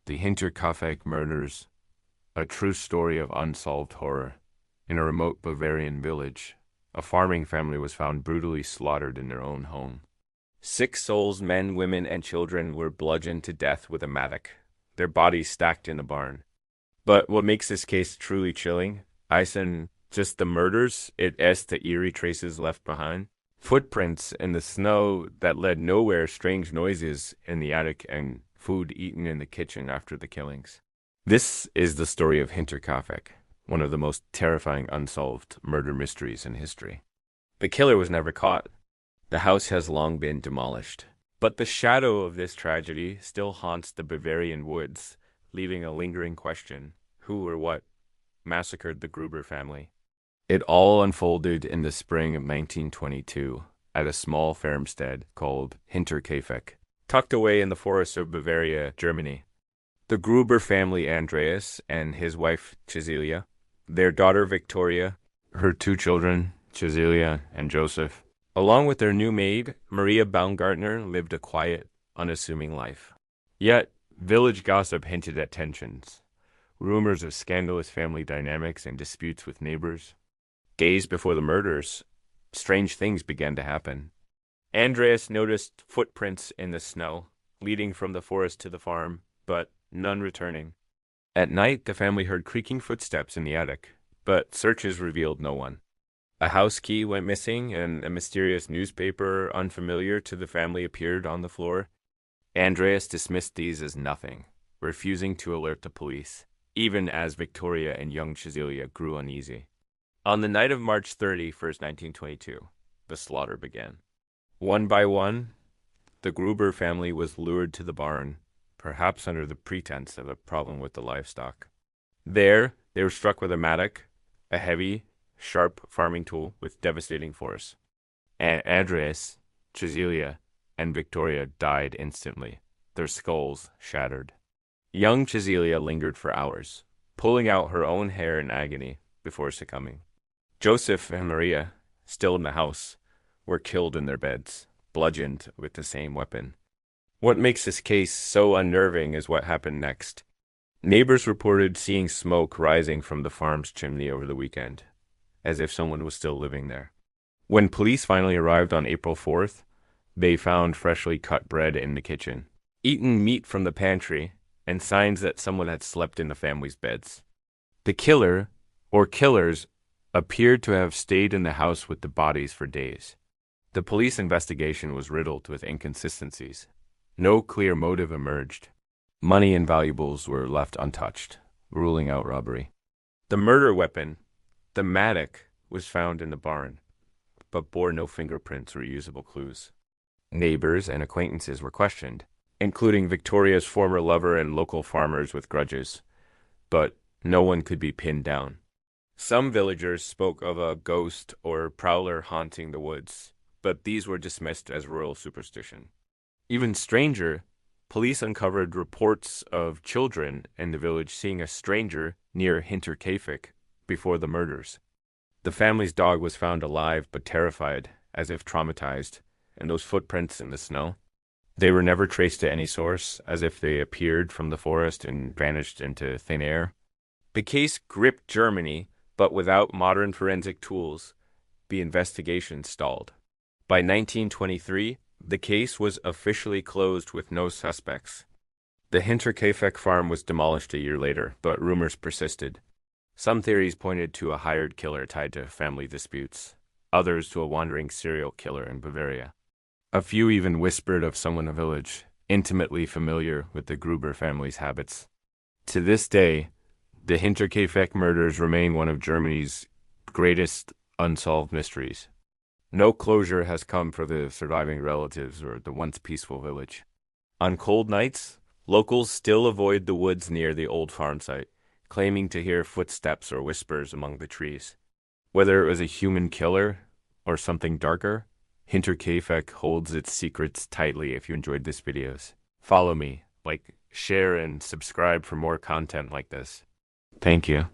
The Hinterkaifeck murders, a true story of unsolved horror. In a remote Bavarian village, a farming family was found brutally slaughtered in their own home. 6 souls, men, women, and children, were bludgeoned to death with a mattock, their bodies stacked in the barn. But what makes this case truly chilling isn't just the murders, it's the eerie traces left behind. Footprints in the snow that led nowhere, strange noises in the attic, and food eaten in the kitchen after the killings. This is the story of Hinterkaifeck, one of the most terrifying unsolved murder mysteries in history. The killer was never caught. The house has long been demolished. But the shadow of this tragedy still haunts the Bavarian woods, leaving a lingering question: who or what massacred the Gruber family? It all unfolded in the spring of 1922 at a small farmstead called Hinterkaifeck, tucked away in the forests of Bavaria, Germany. The Gruber family, Andreas and his wife Cecilia, their daughter Victoria, her 2 children, Cecilia and Joseph, along with their new maid, Maria Baumgartner, lived a quiet, unassuming life. Yet, village gossip hinted at tensions. Rumors of scandalous family dynamics and disputes with neighbors. Days before the murders, strange things began to happen. Andreas noticed footprints in the snow, leading from the forest to the farm, but none returning. At night, the family heard creaking footsteps in the attic, but searches revealed no one. A house key went missing, and a mysterious newspaper unfamiliar to the family appeared on the floor. Andreas dismissed these as nothing, refusing to alert the police, even as Victoria and young Cecilia grew uneasy. On the night of March 31st, 1922, the slaughter began. One by one, the Gruber family was lured to the barn, perhaps under the pretense of a problem with the livestock. There, they were struck with a mattock, a heavy, sharp farming tool with devastating force. Andreas, Cecilia, and Victoria died instantly, their skulls shattered. Young Cecilia lingered for hours, pulling out her own hair in agony before succumbing. Joseph and Maria, still in the house, were killed in their beds, bludgeoned with the same weapon. What makes this case so unnerving is what happened next. Neighbors reported seeing smoke rising from the farm's chimney over the weekend, as if someone was still living there. When police finally arrived on April 4th, they found freshly cut bread in the kitchen, eaten meat from the pantry, and signs that someone had slept in the family's beds. The killer, or killers, appeared to have stayed in the house with the bodies for days. The police investigation was riddled with inconsistencies. No clear motive emerged. Money and valuables were left untouched, ruling out robbery. The murder weapon, the mattock, was found in the barn, but bore no fingerprints or usable clues. Neighbors and acquaintances were questioned, including Victoria's former lover and local farmers with grudges, but no one could be pinned down. Some villagers spoke of a ghost or prowler haunting the woods, but these were dismissed as rural superstition. Even stranger, police uncovered reports of children in the village seeing a stranger near Hinterkaifeck before the murders. The family's dog was found alive but terrified, as if traumatized, and those footprints in the snow, they were never traced to any source, as if they appeared from the forest and vanished into thin air. The case gripped Germany, but without modern forensic tools, the investigation stalled. By 1923, the case was officially closed with no suspects. The Hinterkaifeck farm was demolished a year later, but rumors persisted. Some theories pointed to a hired killer tied to family disputes, others to a wandering serial killer in Bavaria. A few even whispered of someone in the village, intimately familiar with the Gruber family's habits. To this day, the Hinterkaifeck murders remain one of Germany's greatest unsolved mysteries. No closure has come for the surviving relatives or the once peaceful village. On cold nights, locals still avoid the woods near the old farm site, claiming to hear footsteps or whispers among the trees. Whether it was a human killer or something darker, Hinterkaifeck holds its secrets tightly. If you enjoyed this video, follow me, like, share, and subscribe for more content like this. Thank you.